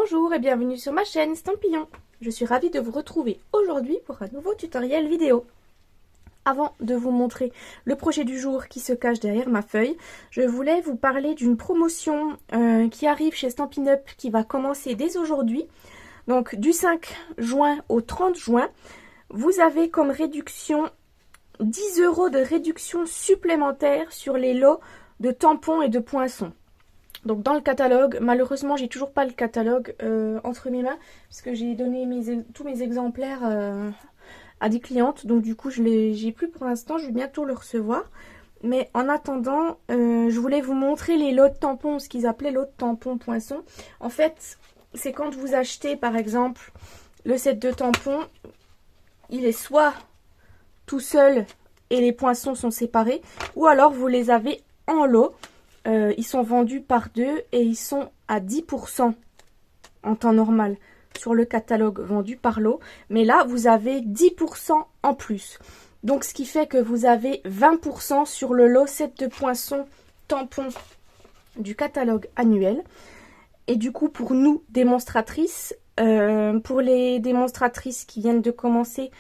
Bonjour et bienvenue sur ma chaîne Stampillon. Je suis ravie de vous retrouver aujourd'hui pour un nouveau tutoriel vidéo. Avant de vous montrer le projet du jour qui se cache derrière ma feuille, je voulais vous parler d'une promotion qui arrive chez Stampin' Up qui va commencer dès aujourd'hui. Donc du 5 juin au 30 juin, vous avez comme réduction 10 € de réduction supplémentaire sur les lots de tampons et de poinçons. Donc dans le catalogue, malheureusement j'ai toujours pas le catalogue entre mes mains parce que j'ai donné tous mes exemplaires à des clientes, donc du coup j'ai plus pour l'instant, je vais bientôt le recevoir. Mais en attendant, je voulais vous montrer les lots de tampons, ce qu'ils appelaient lots de tampons poinçons. En fait, c'est quand vous achetez par exemple le set de tampons, il est soit tout seul et les poinçons sont séparés, ou alors vous les avez en lot. Ils sont vendus par deux et ils sont à 10% en temps normal sur le catalogue vendu par lot. Mais là, vous avez 10% en plus. Donc, ce qui fait que vous avez 20% sur le lot set de poinçons tampons du catalogue annuel. Et du coup, pour nous, démonstratrices, pour les démonstratrices qui viennent de commencer,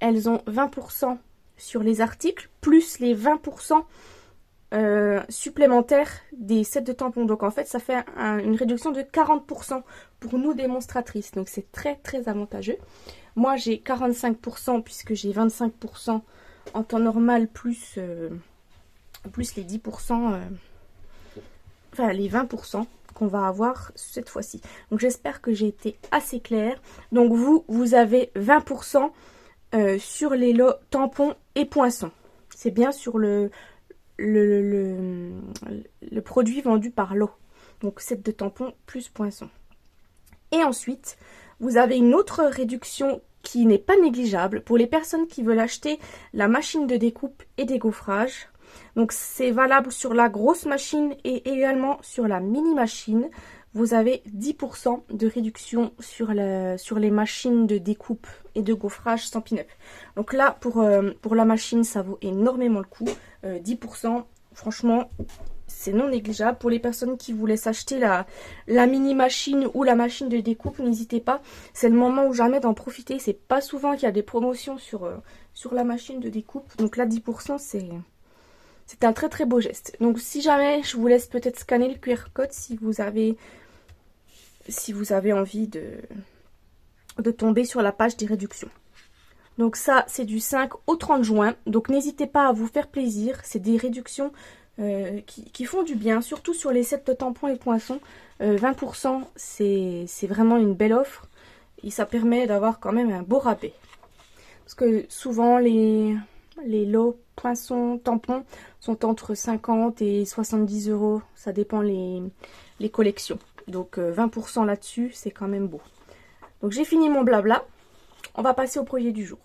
elles ont 20% sur les articles, plus les 20% supplémentaires des sets de tampons. Donc en fait ça fait une réduction de 40% pour nous démonstratrices, donc c'est très très avantageux. Moi j'ai 45% puisque j'ai 25% en temps normal plus les 10%, enfin les 20% qu'on va avoir cette fois-ci. Donc j'espère que j'ai été assez claire. Donc vous avez 20% sur les lots tampons et poinçons. C'est bien sur le produit vendu par lot, donc set de tampons plus poinçons. Et ensuite vous avez une autre réduction qui n'est pas négligeable pour les personnes qui veulent acheter la machine de découpe et dégaufrage. Donc c'est valable sur la grosse machine et également sur la mini machine. Vous avez 10% de réduction sur les machines de découpe et de gaufrage Stampin' Up. Donc là, pour la machine, ça vaut énormément le coup. 10%, franchement, c'est non négligeable. Pour les personnes qui voulaient s'acheter la mini machine ou la machine de découpe, n'hésitez pas. C'est le moment ou jamais d'en profiter. C'est pas souvent qu'il y a des promotions sur la machine de découpe. Donc là, 10%, c'est un très très beau geste. Donc si jamais, je vous laisse peut-être scanner le QR code si vous avez envie de tomber sur la page des réductions. Donc ça, c'est du 5 au 30 juin. Donc n'hésitez pas à vous faire plaisir. C'est des réductions qui font du bien, surtout sur les sets de tampons et poinçons. 20%, c'est vraiment une belle offre. Et ça permet d'avoir quand même un beau rabais. Parce que souvent, les lots poinçons, tampons sont entre 50 et 70 €. Ça dépend les collections. Donc 20% là-dessus, c'est quand même beau. Donc j'ai fini mon blabla. On va passer au projet du jour.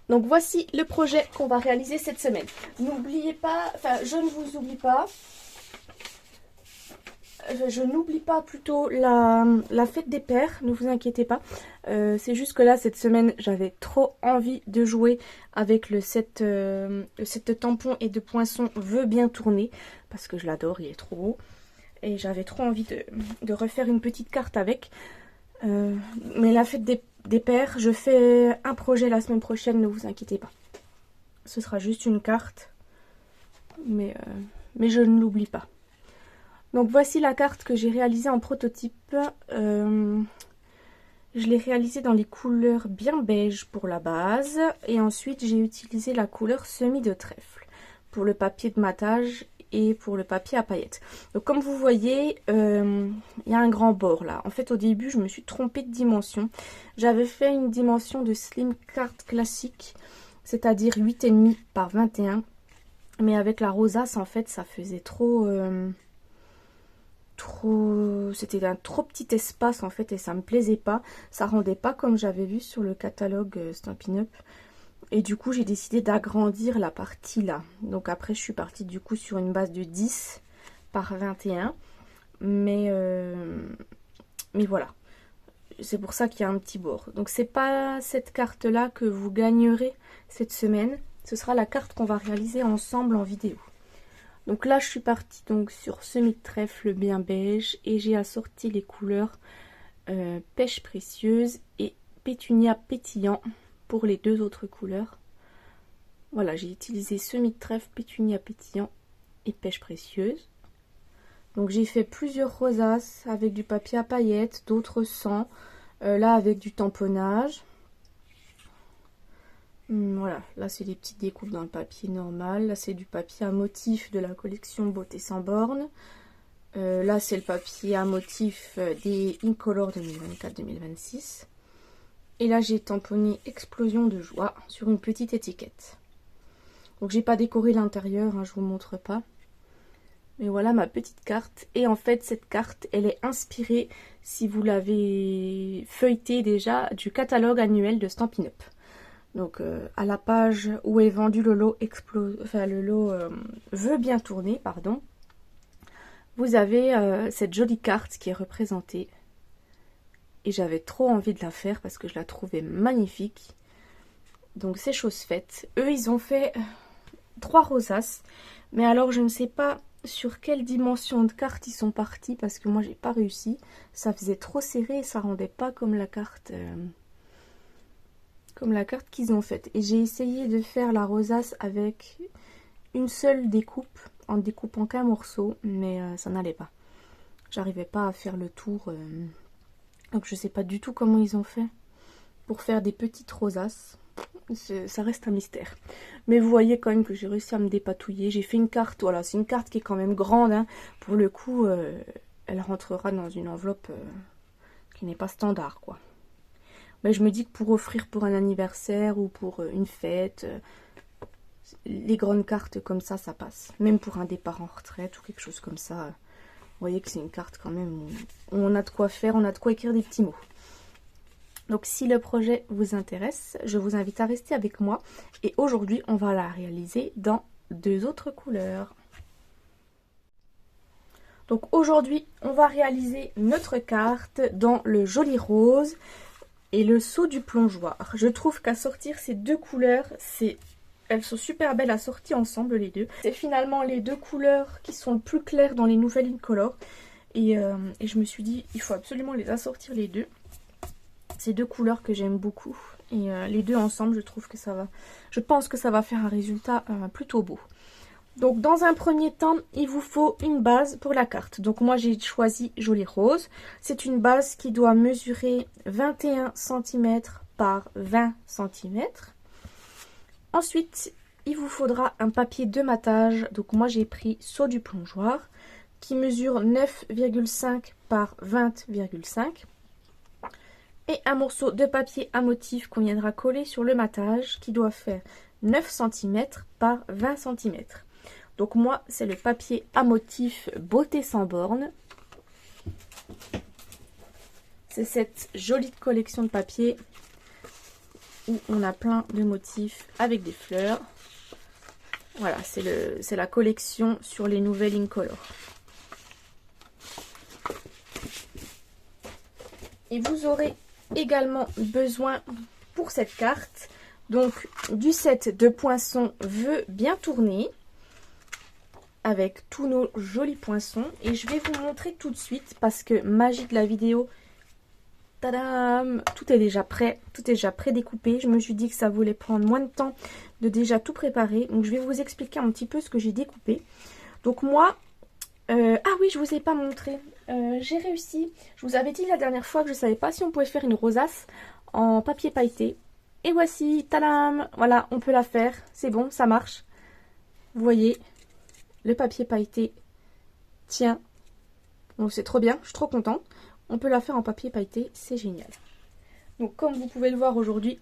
Donc voici le projet qu'on va réaliser cette semaine. N'oubliez pas, enfin je ne vous oublie pas. Je n'oublie pas plutôt la fête des pères, ne vous inquiétez pas. C'est juste que là, cette semaine, j'avais trop envie de jouer avec le set de tampons et de poinçons veut bien tourner. Parce que je l'adore, il est trop beau. Et j'avais trop envie de refaire une petite carte avec. Mais la fête des pères, je fais un projet la semaine prochaine, ne vous inquiétez pas. Ce sera juste une carte. Mais je ne l'oublie pas. Donc voici la carte que j'ai réalisée en prototype. Je l'ai réalisée dans les couleurs bien beige pour la base. Et ensuite j'ai utilisé la couleur semis de trèfle pour le papier de matage et pour le papier à paillettes. Donc comme vous voyez, il y a un grand bord là. En fait au début je me suis trompée de dimension. J'avais fait une dimension de slim carte classique, c'est-à-dire 8,5 par 21. Mais avec la rosace en fait ça faisait c'était un trop petit espace en fait et ça me plaisait pas, ça rendait pas comme j'avais vu sur le catalogue Stampin' Up et du coup j'ai décidé d'agrandir la partie là. Donc après je suis partie du coup sur une base de 10 par 21 mais voilà, c'est pour ça qu'il y a un petit bord. Donc c'est pas cette carte là que vous gagnerez cette semaine, ce sera la carte qu'on va réaliser ensemble en vidéo. Donc là je suis partie donc sur semi-trèfle bien beige et j'ai assorti les couleurs pêche précieuse et pétunia pétillant pour les deux autres couleurs. Voilà, j'ai utilisé semi-trèfle, pétunia pétillant et pêche précieuse. Donc j'ai fait plusieurs rosaces avec du papier à paillettes, d'autres sans, là avec du tamponnage. Voilà, là c'est des petites découpes dans le papier normal, là c'est du papier à motif de la collection Beauté sans bornes. Là c'est le papier à motif des Incolor 2024-2026. Et là j'ai tamponné Explosion de joie sur une petite étiquette. Donc j'ai pas décoré l'intérieur, hein, je vous montre pas. Mais voilà ma petite carte. Et en fait cette carte elle est inspirée, si vous l'avez feuilletée déjà, du catalogue annuel de Stampin' Up. Donc à la page où est vendu le lot veut bien tourner, pardon. Vous avez cette jolie carte qui est représentée. Et j'avais trop envie de la faire parce que je la trouvais magnifique. Donc c'est chose faite. Eux ils ont fait 3 rosaces. Mais alors je ne sais pas sur quelle dimension de carte ils sont partis. Parce que moi j'ai pas réussi. Ça faisait trop serré et ça rendait pas comme la carte qu'ils ont faite. Et j'ai essayé de faire la rosace avec une seule découpe. En découpant qu'un morceau. Mais ça n'allait pas. J'arrivais pas à faire le tour. Donc je sais pas du tout comment ils ont fait pour faire des petites rosaces. Ça reste un mystère. Mais vous voyez quand même que j'ai réussi à me dépatouiller. J'ai fait une carte, voilà, c'est une carte qui est quand même grande. Hein. Pour le coup, elle rentrera dans une enveloppe qui n'est pas standard, quoi. Mais je me dis que pour offrir pour un anniversaire ou pour une fête, les grandes cartes comme ça passe. Même pour un départ en retraite ou quelque chose comme ça. Vous voyez que c'est une carte quand même où on a de quoi faire, on a de quoi écrire des petits mots. Donc si le projet vous intéresse, je vous invite à rester avec moi. Et aujourd'hui, on va la réaliser dans 2 autres couleurs. Donc aujourd'hui, on va réaliser notre carte dans le joli rose et le saut du plongeoir. Je trouve qu'à sortir ces 2 couleurs, elles sont super belles assorties ensemble les deux. C'est finalement les 2 couleurs qui sont le plus claires dans les nouvelles Incolor. Et je me suis dit, il faut absolument les assortir les deux. C'est 2 couleurs que j'aime beaucoup. Et les deux ensemble, je trouve que ça va... Je pense que ça va faire un résultat plutôt beau. Donc dans un premier temps, il vous faut une base pour la carte. Donc moi j'ai choisi Joli Rose. C'est une base qui doit mesurer 21 cm par 20 cm. Ensuite, il vous faudra un papier de matage. Donc moi j'ai pris Saut du plongeoir qui mesure 9,5 par 20,5. Et un morceau de papier à motif qu'on viendra coller sur le matage qui doit faire 9 cm par 20 cm. Donc moi c'est le papier à motif Beauté sans bornes. C'est cette jolie collection de papier où on a plein de motifs avec des fleurs. Voilà, c'est la collection sur les nouvelles Incolor. Et vous aurez également besoin pour cette carte donc du set de poinçons veut bien tourner avec tous nos jolis poinçons. Et je vais vous montrer tout de suite parce que magie de la vidéo, tadam, tout est déjà prêt, tout est déjà prédécoupé. Je me suis dit que ça voulait prendre moins de temps de déjà tout préparer. Donc je vais vous expliquer un petit peu ce que j'ai découpé. Donc moi, ah oui, je vous ai pas montré. J'ai réussi. Je vous avais dit la dernière fois que je savais pas si on pouvait faire une rosace en papier pailleté. Et voici, tadam, voilà, on peut la faire. C'est bon, ça marche. Vous voyez, le papier pailleté tient. Donc c'est trop bien, je suis trop contente. On peut la faire en papier pailleté, c'est génial. Donc comme vous pouvez le voir aujourd'hui,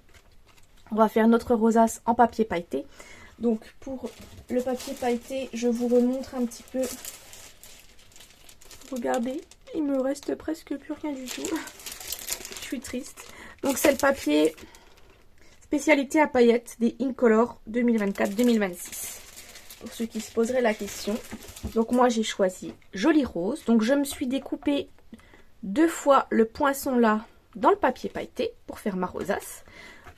on va faire notre rosace en papier pailleté. Donc pour le papier pailleté, je vous remontre un petit peu. Regardez, il me reste presque plus rien du tout. Je suis triste. Donc c'est le papier spécialité à paillettes des Incolor 2024-2026. Pour ceux qui se poseraient la question. Donc moi j'ai choisi Joli Rose. Donc je me suis découpé 2 fois le poinçon là dans le papier pailleté pour faire ma rosace.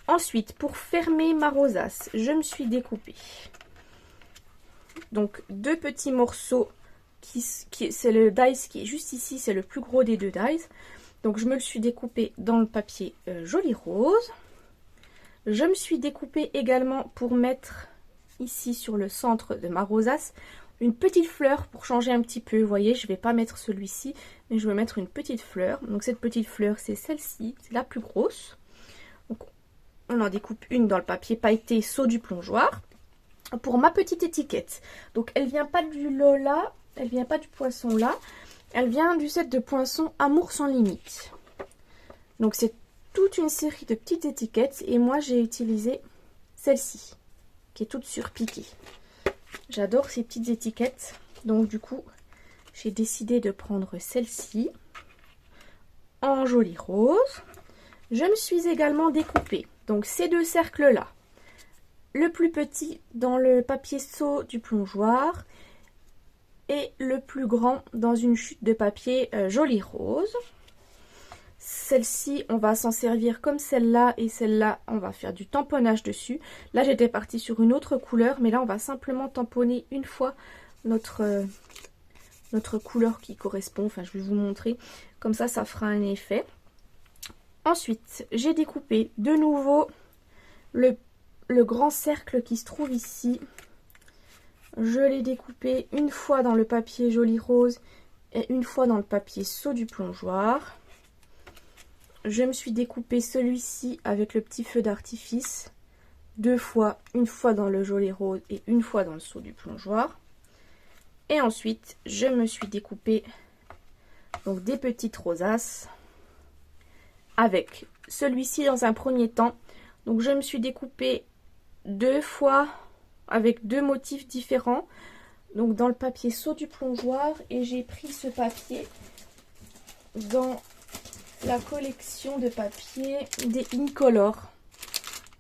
Ensuite pour fermer ma rosace, je me suis découpé donc 2 petits morceaux, c'est le dies qui est juste ici, c'est le plus gros des 2 dies. Donc je me le suis découpé dans le papier joli rose. Je me suis découpé également pour mettre ici sur le centre de ma rosace une petite fleur pour changer un petit peu. Vous voyez, je ne vais pas mettre celui-ci, mais je vais mettre une petite fleur. Donc cette petite fleur, c'est celle-ci, c'est la plus grosse. Donc on en découpe une dans le papier pailleté saut du plongeoir. Pour ma petite étiquette. Donc elle vient pas du Lola, elle vient pas du poisson là, elle vient du set de poinçons Amour sans limite. Donc c'est toute une série de petites étiquettes et moi j'ai utilisé celle-ci qui est toute surpiquée. J'adore ces petites étiquettes, donc du coup j'ai décidé de prendre celle-ci en joli rose. Je me suis également découpé donc ces 2 cercles là. Le plus petit dans le papier saut du plongeoir et le plus grand dans une chute de papier joli rose. Celle-ci, on va s'en servir comme celle-là et celle-là, on va faire du tamponnage dessus. Là, j'étais partie sur une autre couleur, mais là, on va simplement tamponner une fois notre couleur qui correspond. Enfin, je vais vous montrer. Comme ça, ça fera un effet. Ensuite, j'ai découpé de nouveau le grand cercle qui se trouve ici. Je l'ai découpé une fois dans le papier joli rose et une fois dans le papier saut du plongeoir. Je me suis découpé celui-ci avec le petit feu d'artifice 2 fois, une fois dans le joli rose et une fois dans le saut du plongeoir. Et ensuite, je me suis découpé donc des petites rosaces avec celui-ci dans un premier temps. Donc je me suis découpé 2 fois avec 2 motifs différents, donc dans le papier saut du plongeoir, et j'ai pris ce papier dans la collection de papier des Incolor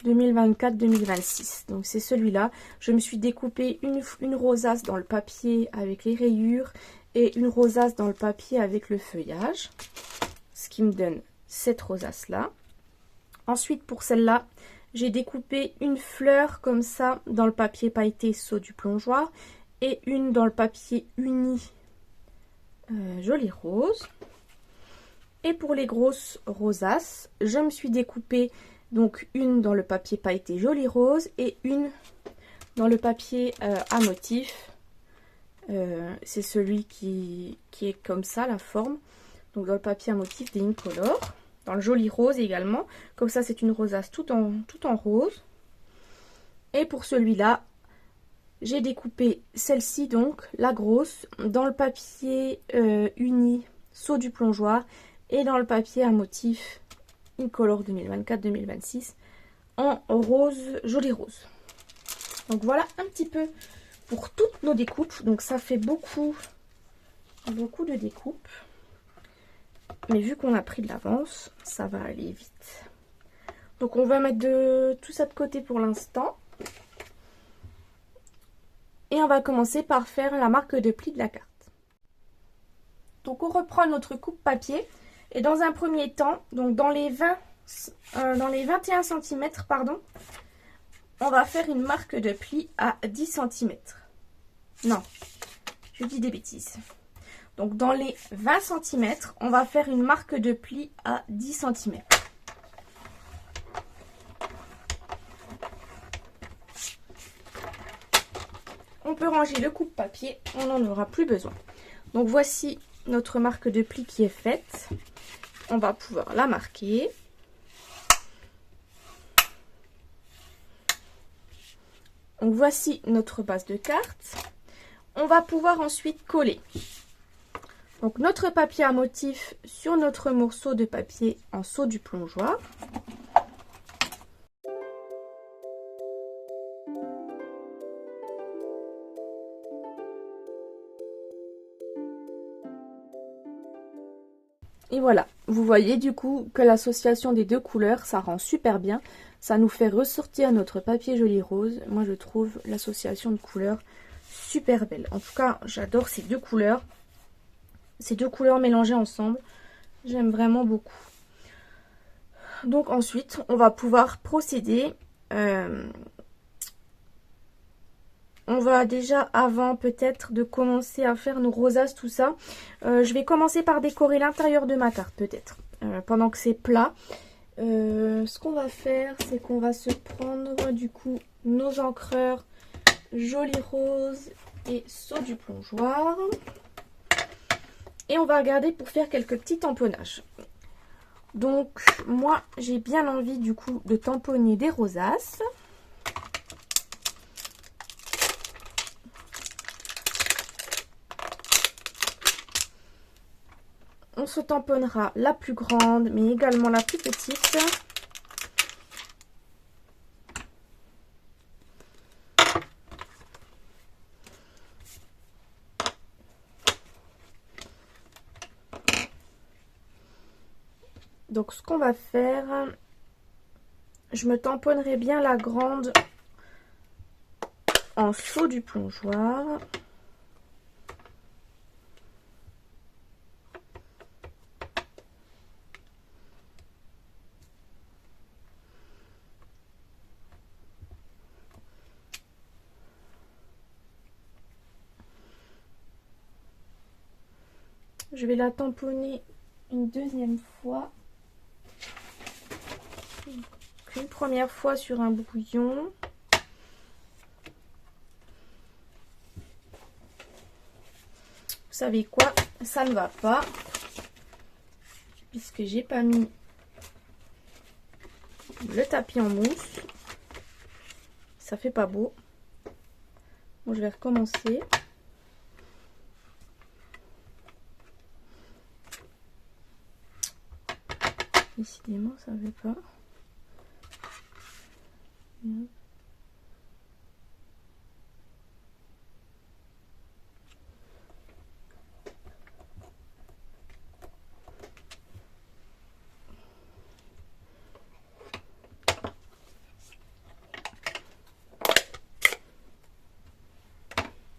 2024-2026. Donc c'est celui-là. Je me suis découpé une rosace dans le papier avec les rayures et une rosace dans le papier avec le feuillage, ce qui me donne cette rosace là. Ensuite, pour celle-là, j'ai découpé une fleur comme ça dans le papier pailleté saut du plongeoir et une dans le papier uni joli rose. Et pour les grosses rosaces, je me suis découpé donc une dans le papier pailleté joli rose et une dans le papier à motif. C'est celui qui est comme ça, la forme. Donc dans le papier à motif des Incolor. Dans le joli rose également. Comme ça, c'est une rosace tout en rose. Et pour celui-là, j'ai découpé celle-ci, donc la grosse, dans le papier uni saut du plongeoir et dans le papier à motif Incolor 2024-2026 en rose, joli rose. Donc voilà un petit peu pour toutes nos découpes. Donc ça fait beaucoup de découpes. Mais vu qu'on a pris de l'avance, ça va aller vite. Donc on va mettre tout ça de côté pour l'instant. Et on va commencer par faire la marque de pli de la carte. Donc on reprend notre coupe papier. Et dans un premier temps, donc dans les 21 cm, pardon, on va faire une marque de pli à 10 cm. Non, je dis des bêtises. Donc dans les 20 cm, on va faire une marque de pli à 10 cm. On peut ranger le coupe-papier, on n'en aura plus besoin. Donc voici notre marque de pli qui est faite. On va pouvoir la marquer. Donc voici notre base de carte. On va pouvoir ensuite coller. Donc notre papier à motif sur notre morceau de papier en saut du plongeoir. Et voilà, vous voyez du coup que l'association des 2 couleurs, ça rend super bien. Ça nous fait ressortir notre papier joli rose. Moi je trouve l'association de couleurs super belle. En tout cas, j'adore ces 2 couleurs. Ces 2 couleurs mélangées ensemble, j'aime vraiment beaucoup. Donc ensuite, on va pouvoir procéder on va déjà, avant peut-être de commencer à faire nos rosaces, tout ça, je vais commencer par décorer l'intérieur de ma tarte peut-être, pendant que c'est plat. Ce qu'on va faire, c'est qu'on va se prendre du coup nos encreurs Joli Rose et Saut du Plongeoir. Et on va regarder pour faire quelques petits tamponnages. Donc moi j'ai bien envie du coup de tamponner des rosaces. On se tamponnera la plus grande, mais également la plus petite. Donc ce qu'on va faire, je me tamponnerai bien la grande en Saut du Plongeoir. Je vais la tamponner une deuxième fois. Une première fois sur un brouillon. Vous savez quoi? Ça ne va pas. Puisque j'ai pas mis le tapis en mousse. Ça fait pas beau. Bon, je vais recommencer. Décidément, ça ne veut pas.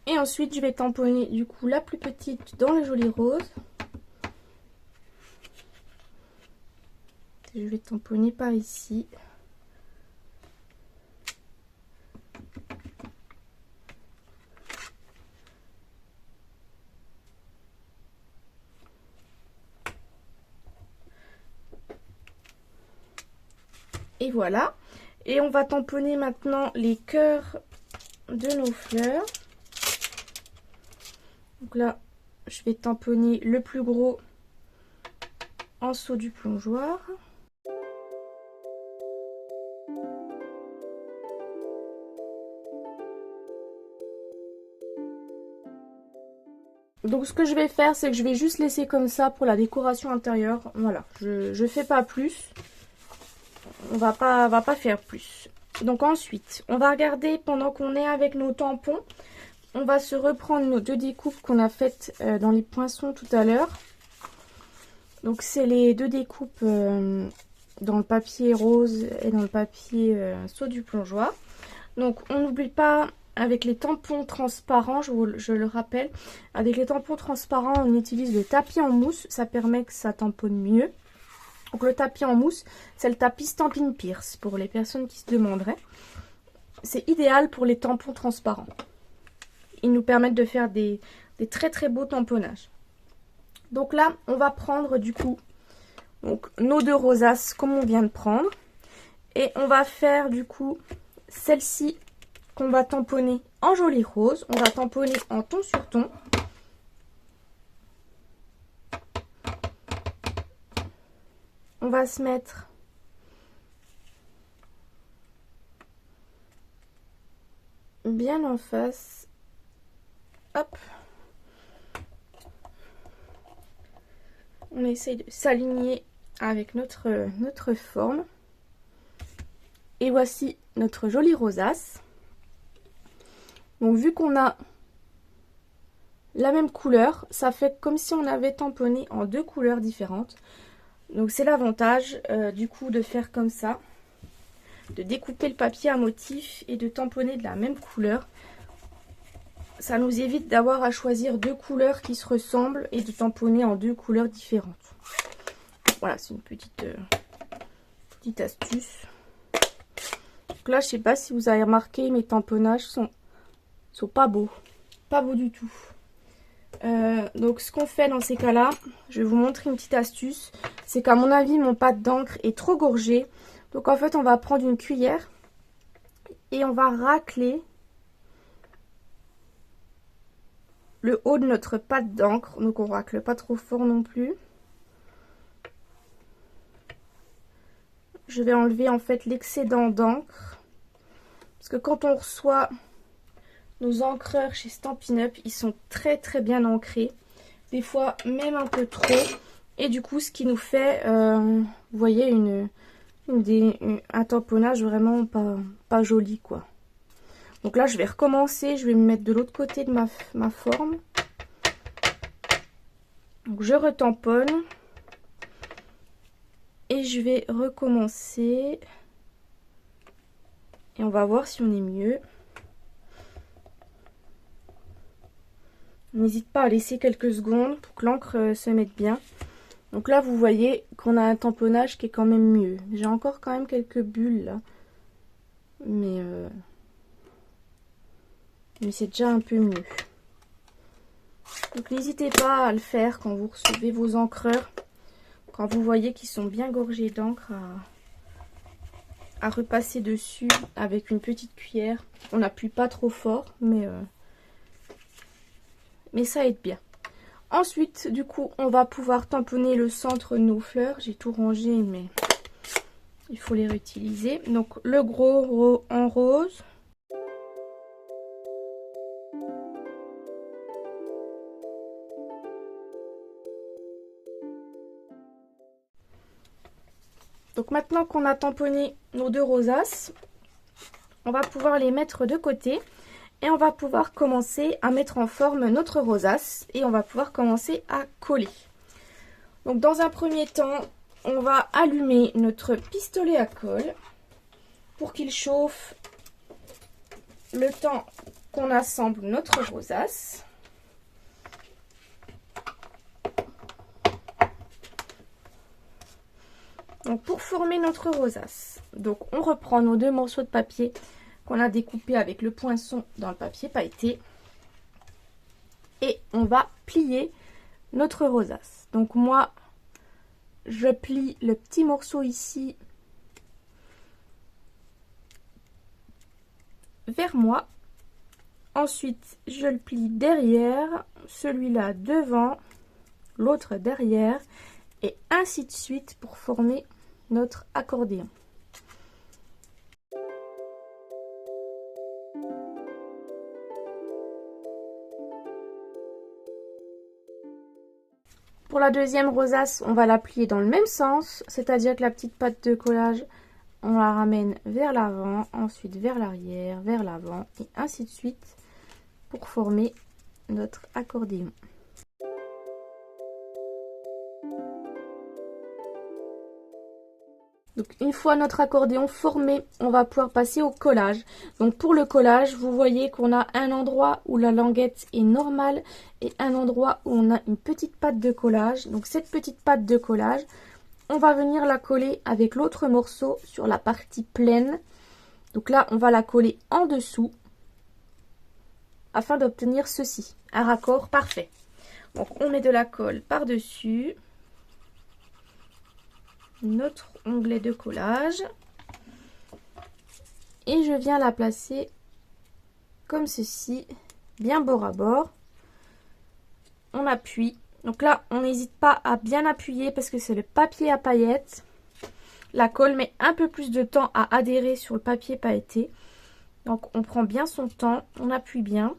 Et ensuite, je vais tamponner du coup la plus petite dans le Joli Rose. Je vais tamponner par ici. Et voilà. Et on va tamponner maintenant les cœurs de nos fleurs. Donc là, je vais tamponner le plus gros en Saut du Plongeoir. Donc ce que je vais faire, c'est que je vais juste laisser comme ça pour la décoration intérieure. Voilà, je fais pas plus. On va pas faire plus. Donc ensuite, on va regarder pendant qu'on est avec nos tampons. On va se reprendre nos deux découpes qu'on a faites dans les poinçons tout à l'heure. Donc c'est les deux découpes dans le papier rose et dans le papier Saut du Plongeoir. Donc on n'oublie pas, avec les tampons transparents, je le rappelle, avec les tampons transparents on utilise le tapis en mousse, ça permet que ça tamponne mieux. Donc le tapis en mousse, c'est le tapis Stampin' Pierce pour les personnes qui se demanderaient. C'est idéal pour les tampons transparents. Ils nous permettent de faire des très très beaux tamponnages. Donc là, on va prendre du coup donc, nos deux rosaces comme on vient de prendre. Et on va faire du coup celle-ci qu'on va tamponner en Joli Rose. On va tamponner en ton sur ton. On va se mettre bien en face. Hop. On essaye de s'aligner avec notre forme. Et voici notre jolie rosace. Donc vu qu'on a la même couleur, ça fait comme si on avait tamponné en deux couleurs différentes. Donc c'est l'avantage du coup de faire comme ça, de découper le papier à motif et de tamponner de la même couleur. Ça nous évite d'avoir à choisir deux couleurs qui se ressemblent et de tamponner en deux couleurs différentes. Voilà, c'est une petite astuce. Donc là, je sais pas si vous avez remarqué, mes tamponnages sont sont pas beaux. Pas beaux du tout. Donc ce qu'on fait dans ces cas-là, je vais vous montrer une petite astuce. C'est qu'à mon avis, mon pad d'encre est trop gorgé. Donc en fait, on va prendre une cuillère et on va racler le haut de notre pad d'encre. Donc on racle pas trop fort non plus. Je vais enlever en fait l'excédent d'encre. Parce que quand on reçoit nos encreurs chez Stampin' Up, ils sont très bien ancrés. Des fois même un peu trop. Et du coup, ce qui nous fait, vous voyez, un tamponnage vraiment pas joli, quoi. Donc là, je vais recommencer. Je vais me mettre de l'autre côté de ma forme. Donc je retamponne. Et je vais recommencer. Et on va voir si on est mieux. N'hésite pas à laisser quelques secondes pour que l'encre se mette bien. Donc là, vous voyez qu'on a un tamponnage qui est quand même mieux. J'ai encore quand même quelques bulles là. Mais c'est déjà un peu mieux. Donc n'hésitez pas à le faire quand vous recevez vos encreurs. Quand vous voyez qu'ils sont bien gorgés d'encre, à repasser dessus avec une petite cuillère. On n'appuie pas trop fort, mais ça aide bien. Ensuite, du coup, on va pouvoir tamponner le centre de nos fleurs. J'ai tout rangé, mais il faut les réutiliser. Donc, le gros en rose. Donc, maintenant qu'on a tamponné nos deux rosaces, on va pouvoir les mettre de côté. Et on va pouvoir commencer à mettre en forme notre rosace. Et on va pouvoir commencer à coller. Donc, dans un premier temps, on va allumer notre pistolet à colle pour qu'il chauffe le temps qu'on assemble notre rosace. Donc pour former notre rosace, donc on reprend nos deux morceaux de papier qu'on a découpés avec le poinçon dans le papier pailleté et on va plier notre rosace. Donc moi, je plie le petit morceau ici vers moi. Ensuite, je le plie derrière, celui-là devant, l'autre derrière et ainsi de suite pour former notre accordéon. Pour la deuxième rosace, on va la plier dans le même sens, c'est-à-dire que la petite patte de collage, on la ramène vers l'avant, ensuite vers l'arrière, vers l'avant et ainsi de suite pour former notre accordéon. Donc une fois notre accordéon formé, on va pouvoir passer au collage. Donc pour le collage, vous voyez qu'on a un endroit où la languette est normale et un endroit où on a une petite patte de collage. Donc cette petite patte de collage, on va venir la coller avec l'autre morceau sur la partie pleine. Donc là, on va la coller en dessous afin d'obtenir ceci, un raccord parfait. Donc on met de la colle par-dessus notre onglet de collage et je viens la placer comme ceci, bien bord à bord. On appuie. Donc là, on n'hésite pas à bien appuyer parce que c'est le papier à paillettes. La colle met un peu plus de temps à adhérer sur le papier pailleté. Donc on prend bien son temps, on appuie bien.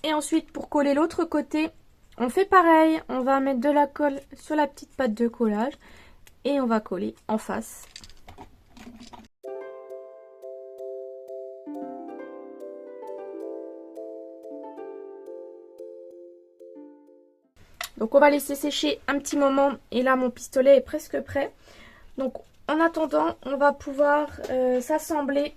Et ensuite, pour coller l'autre côté, on fait pareil. On va mettre de la colle sur la petite patte de collage et on va coller en face. Donc on va laisser sécher un petit moment et là mon pistolet est presque prêt. Donc en attendant, on va pouvoir s'assembler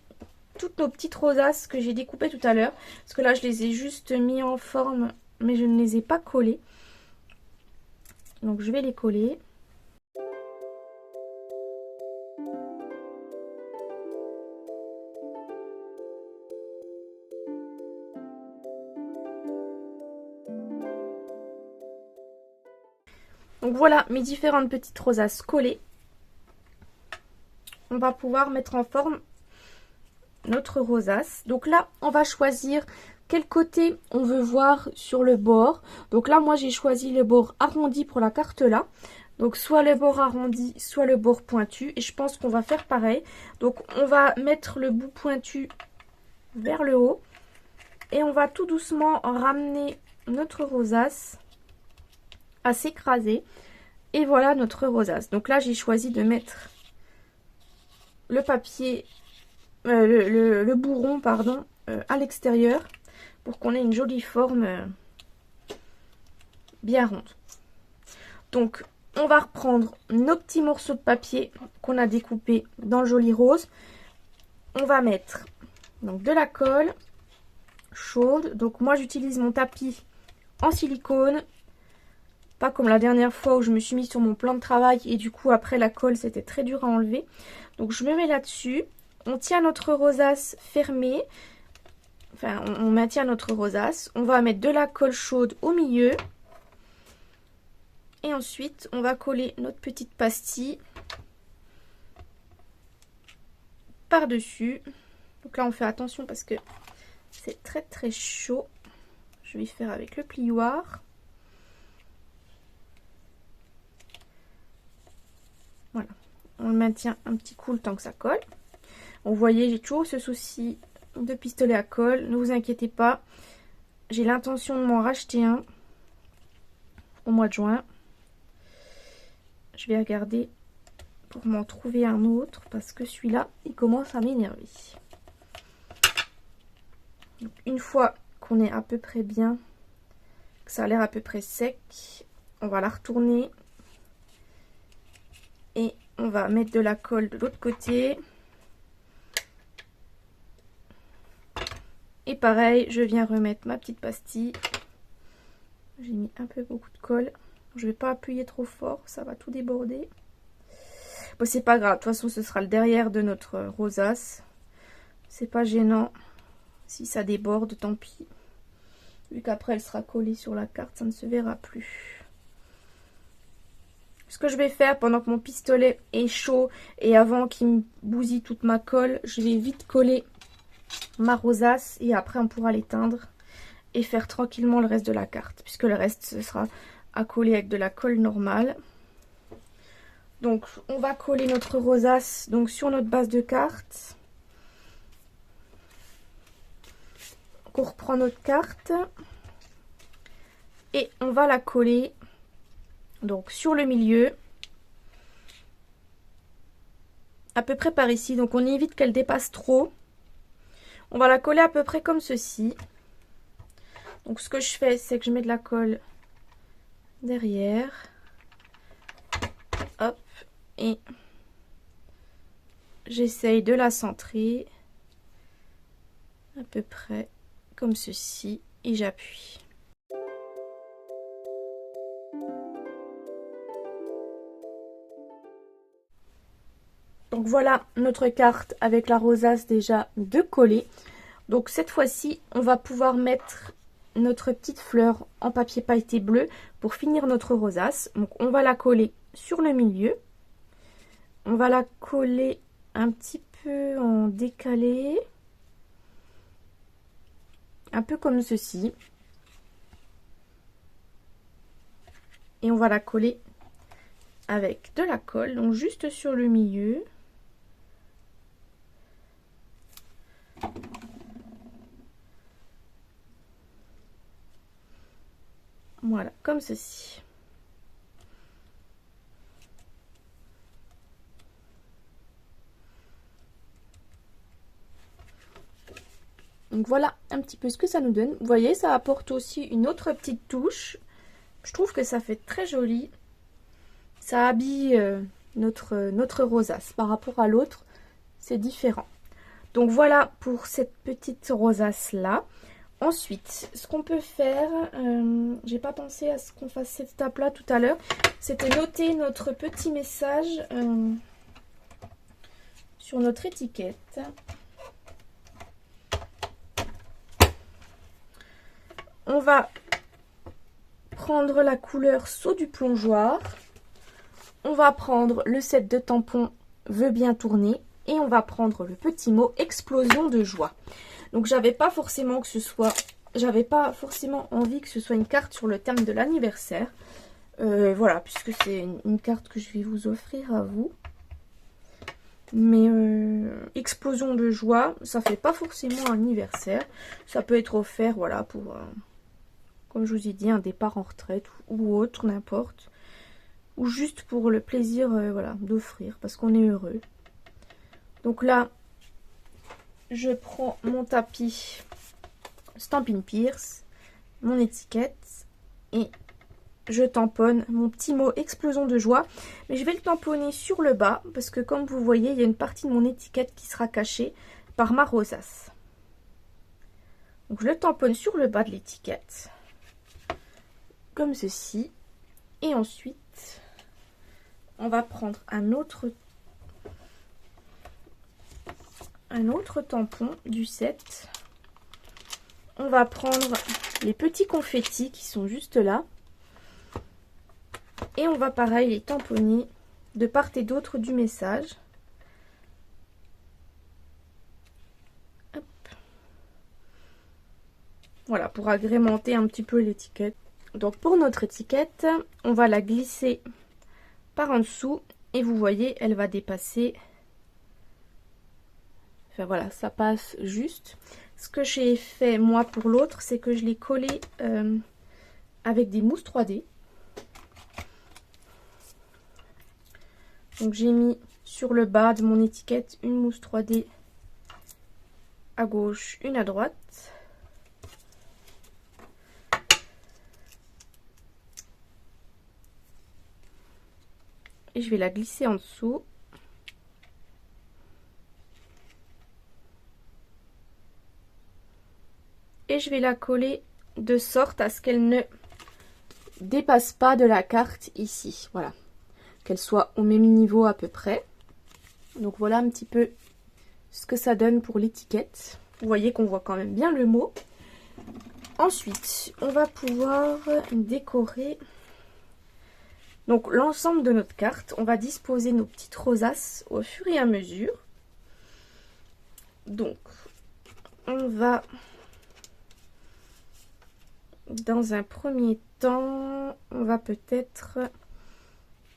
toutes nos petites rosaces que j'ai découpées tout à l'heure. Parce que là, je les ai juste mis en forme, mais je ne les ai pas collées. Donc, je vais les coller. Donc voilà mes différentes petites rosaces collées. On va pouvoir mettre en forme notre rosace. Donc là, on va choisir quel côté on veut voir sur le bord. Donc là, moi, j'ai choisi le bord arrondi pour la carte là. Donc soit le bord arrondi, soit le bord pointu. Et je pense qu'on va faire pareil. Donc on va mettre le bout pointu vers le haut. Et on va tout doucement ramener notre rosace à s'écraser. Et voilà notre rosace. Donc là, j'ai choisi de mettre le papier, le bourron, pardon, à l'extérieur pour qu'on ait une jolie forme bien ronde. Donc, on va reprendre nos petits morceaux de papier qu'on a découpés dans le joli rose. On va mettre donc de la colle chaude. Donc moi, j'utilise mon tapis en silicone. Pas comme la dernière fois où je me suis mis sur mon plan de travail et du coup après la colle c'était très dur à enlever. Donc je me mets là-dessus. On tient notre rosace fermée. Enfin on maintient notre rosace. On va mettre de la colle chaude au milieu. Et ensuite on va coller notre petite pastille par-dessus. Donc là on fait attention parce que c'est très très chaud. Je vais faire avec le plioir. Voilà, on le maintient un petit coup le temps que ça colle. Vous voyez, j'ai toujours ce souci de pistolet à colle. Ne vous inquiétez pas, j'ai l'intention de m'en racheter un au mois de juin. Je vais regarder pour m'en trouver un autre parce que celui-là, il commence à m'énerver. Une fois qu'on est à peu près bien, que ça a l'air à peu près sec, on va la retourner. Et on va mettre de la colle de l'autre côté. Et pareil, je viens remettre ma petite pastille. J'ai mis un peu beaucoup de colle. Je ne vais pas appuyer trop fort, ça va tout déborder. Bon, c'est pas grave, de toute façon ce sera le derrière de notre rosace. C'est pas gênant. Si ça déborde, tant pis. Vu qu'après elle sera collée sur la carte, ça ne se verra plus. Ce que je vais faire pendant que mon pistolet est chaud et avant qu'il me bousille toute ma colle, je vais vite coller ma rosace et après on pourra l'éteindre et faire tranquillement le reste de la carte puisque le reste ce sera à coller avec de la colle normale. Donc on va coller notre rosace donc sur notre base de carte. On reprend notre carte et on va la coller donc sur le milieu, à peu près par ici. Donc on évite qu'elle dépasse trop. On va la coller à peu près comme ceci. Donc ce que je fais, c'est que je mets de la colle derrière. Hop. Et j'essaye de la centrer à peu près comme ceci. Et j'appuie. Donc voilà notre carte avec la rosace déjà de coller. Donc cette fois-ci, on va pouvoir mettre notre petite fleur en papier pailleté bleu pour finir notre rosace. Donc on va la coller sur le milieu. On va la coller un petit peu en décalé. Un peu comme ceci. Et on va la coller avec de la colle, donc juste sur le milieu. Voilà, comme ceci. Donc voilà un petit peu ce que ça nous donne. Vous voyez, ça apporte aussi une autre petite touche. Je trouve que ça fait très joli. Ça habille notre rosace. Par rapport à l'autre, c'est différent. Donc voilà pour cette petite rosace là. Ensuite, ce qu'on peut faire, j'ai pas pensé à ce qu'on fasse cette étape là tout à l'heure, c'était noter notre petit message sur notre étiquette. On va prendre la couleur Saut du plongeoir. On va prendre le set de tampons Veux bien tourner. Et on va prendre le petit mot Explosion de joie. Donc j'avais pas forcément envie que ce soit une carte sur le thème de l'anniversaire. Voilà, puisque c'est une carte que je vais vous offrir à vous. Mais explosion de joie, ça fait pas forcément un anniversaire. Ça peut être offert, voilà, pour, comme je vous ai dit, un départ en retraite ou autre, n'importe. Ou juste pour le plaisir, voilà, d'offrir, parce qu'on est heureux. Donc là, je prends mon tapis Stampin' Pierce, mon étiquette, et je tamponne mon petit mot Explosion de joie. Mais je vais le tamponner sur le bas, parce que comme vous voyez, il y a une partie de mon étiquette qui sera cachée par ma rosace. Donc je le tamponne sur le bas de l'étiquette, comme ceci. Et ensuite, on va prendre un autre tampon du set. On va prendre les petits confettis qui sont juste là. Et on va pareil les tamponner de part et d'autre du message. Hop. Voilà, pour agrémenter un petit peu l'étiquette. Donc pour notre étiquette, on va la glisser par en dessous. Et vous voyez, elle va dépasser. Enfin voilà, ça passe juste. Ce que j'ai fait moi pour l'autre, c'est que je l'ai collé avec des mousses 3D. Donc j'ai mis sur le bas de mon étiquette une mousse 3D à gauche, une à droite. Et je vais la glisser en dessous. Et je vais la coller de sorte à ce qu'elle ne dépasse pas de la carte ici. Voilà. Qu'elle soit au même niveau à peu près. Donc voilà un petit peu ce que ça donne pour l'étiquette. Vous voyez qu'on voit quand même bien le mot. Ensuite, on va pouvoir décorer donc l'ensemble de notre carte. On va disposer nos petites rosaces au fur et à mesure. Donc, on va dans un premier temps, on va peut-être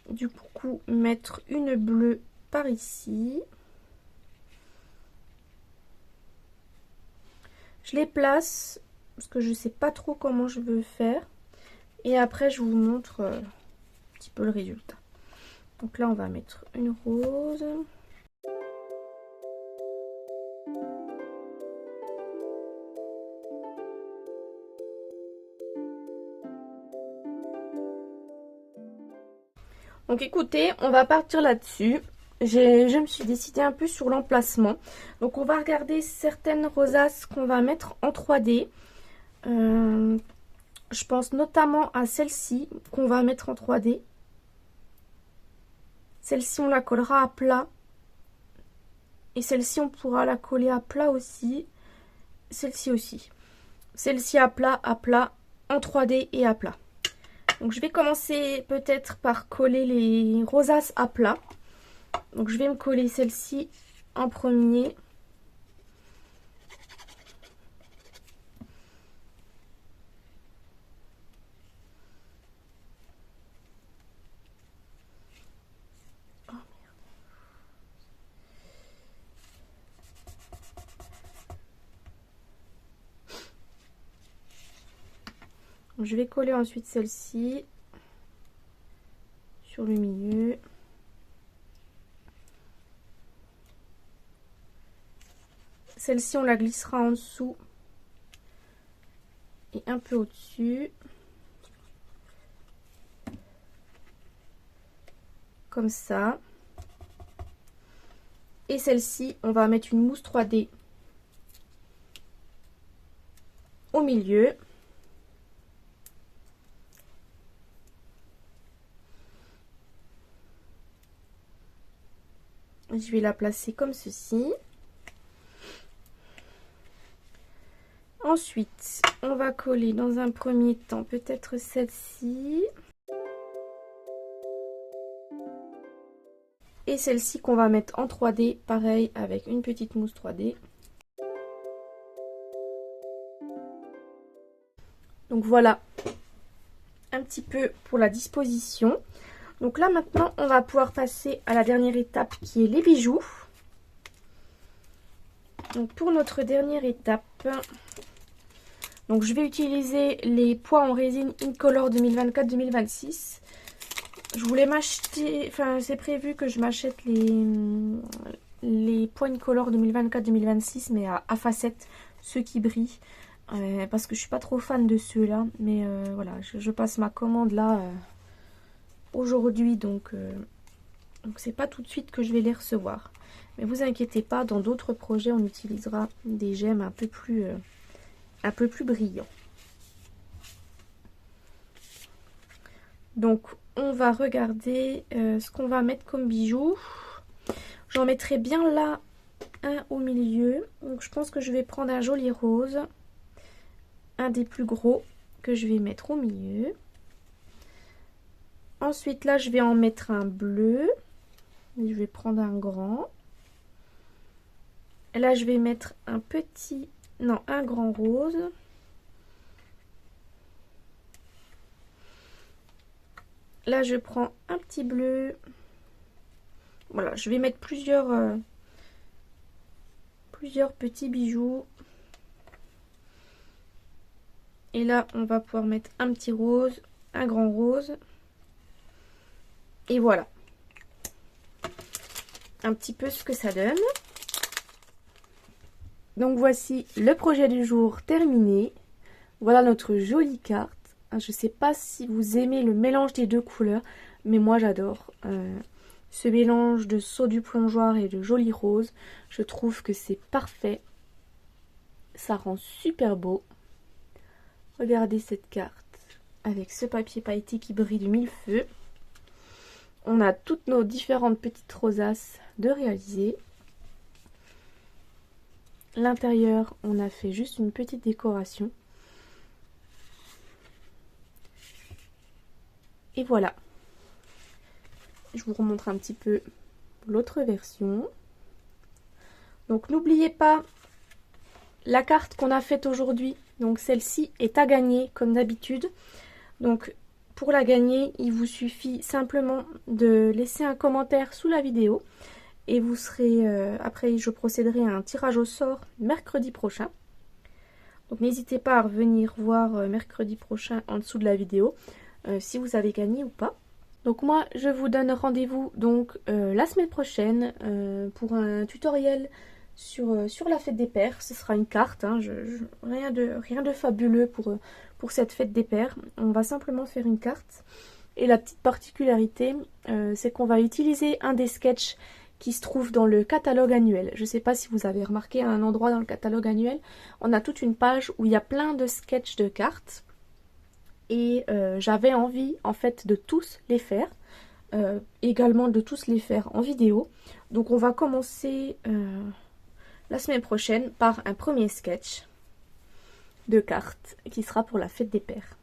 du coup mettre une bleue par ici. Je les place parce que je ne sais pas trop comment je veux faire. Et après, je vous montre un petit peu le résultat. Donc là, on va mettre une rose. Donc écoutez, on va partir là-dessus. Je me suis décidée un peu sur l'emplacement. Donc on va regarder certaines rosaces qu'on va mettre en 3D. Je pense notamment à celle-ci qu'on va mettre en 3D. Celle-ci on la collera à plat. Et celle-ci on pourra la coller à plat aussi. Celle-ci aussi. Celle-ci à plat, en 3D et à plat. Donc je vais commencer peut-être par coller les rosaces à plat. Donc je vais me coller celle-ci en premier. Oh, merde. Donc, je vais coller ensuite celle-ci sur le milieu. Celle-ci, on la glissera en dessous et un peu au-dessus. Comme ça. Et celle-ci, on va mettre une mousse 3D au milieu. Je vais la placer comme ceci. Ensuite, on va coller dans un premier temps peut-être celle-ci. Et celle-ci qu'on va mettre en 3D, pareil avec une petite mousse 3D. Donc voilà, un petit peu pour la disposition. Donc là maintenant, on va pouvoir passer à la dernière étape qui est les bijoux. Donc pour notre dernière étape, donc je vais utiliser les pois en résine Incolor 2024-2026. Je voulais m'acheter, enfin c'est prévu que je m'achète les pois Incolor 2024-2026 mais à facettes, ceux qui brillent. Parce que je suis pas trop fan de ceux-là. Mais voilà, je passe ma commande là aujourd'hui. Donc c'est pas tout de suite que je vais les recevoir. Mais vous inquiétez pas, dans d'autres projets, on utilisera des gemmes un peu plus brillants. Donc on va regarder ce qu'on va mettre comme bijoux. J'en mettrai bien là un au milieu. Donc je pense que je vais prendre un joli rose. Un des plus gros que je vais mettre au milieu. Ensuite là je vais en mettre un bleu. Je vais prendre un grand. Et là je vais mettre un petit, non un grand rose. Là je prends un petit bleu. Voilà, je vais mettre plusieurs petits bijoux. Et là, on va pouvoir mettre un petit rose, un grand rose. Et voilà. Un petit peu ce que ça donne. Donc voici le projet du jour terminé. Voilà notre jolie carte. Je ne sais pas si vous aimez le mélange des deux couleurs, mais moi j'adore. Ce mélange de saut du plongeoir et de joli rose. Je trouve que c'est parfait. Ça rend super beau. Regardez cette carte avec ce papier pailleté qui brille de mille feux. On a toutes nos différentes petites rosaces de réaliser. L'intérieur, on a fait juste une petite décoration. Et voilà. Je vous remontre un petit peu l'autre version. Donc n'oubliez pas la carte qu'on a faite aujourd'hui. Donc celle-ci est à gagner comme d'habitude. Donc pour la gagner, il vous suffit simplement de laisser un commentaire sous la vidéo. Et vous serez, après je procéderai à un tirage au sort mercredi prochain. Donc n'hésitez pas à revenir voir mercredi prochain en dessous de la vidéo si vous avez gagné ou pas. Donc moi je vous donne rendez-vous donc la semaine prochaine pour un tutoriel sur la fête des pères. Ce sera une carte, hein, rien de fabuleux pour cette fête des pères. On va simplement faire une carte. Et la petite particularité, c'est qu'on va utiliser un des sketchs qui se trouve dans le catalogue annuel. Je ne sais pas si vous avez remarqué à un endroit dans le catalogue annuel, on a toute une page où il y a plein de sketchs de cartes. Et j'avais envie en fait de tous les faire, également de tous les faire en vidéo. Donc on va commencer la semaine prochaine par un premier sketch de cartes qui sera pour la fête des pères.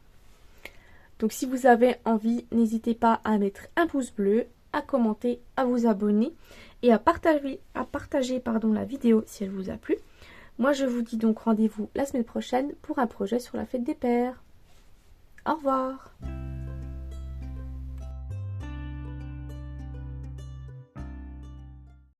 Donc si vous avez envie, n'hésitez pas à mettre un pouce bleu, à commenter, à vous abonner et à partager la vidéo si elle vous a plu. Moi je vous dis donc rendez-vous la semaine prochaine pour un projet sur la fête des pères. Au revoir.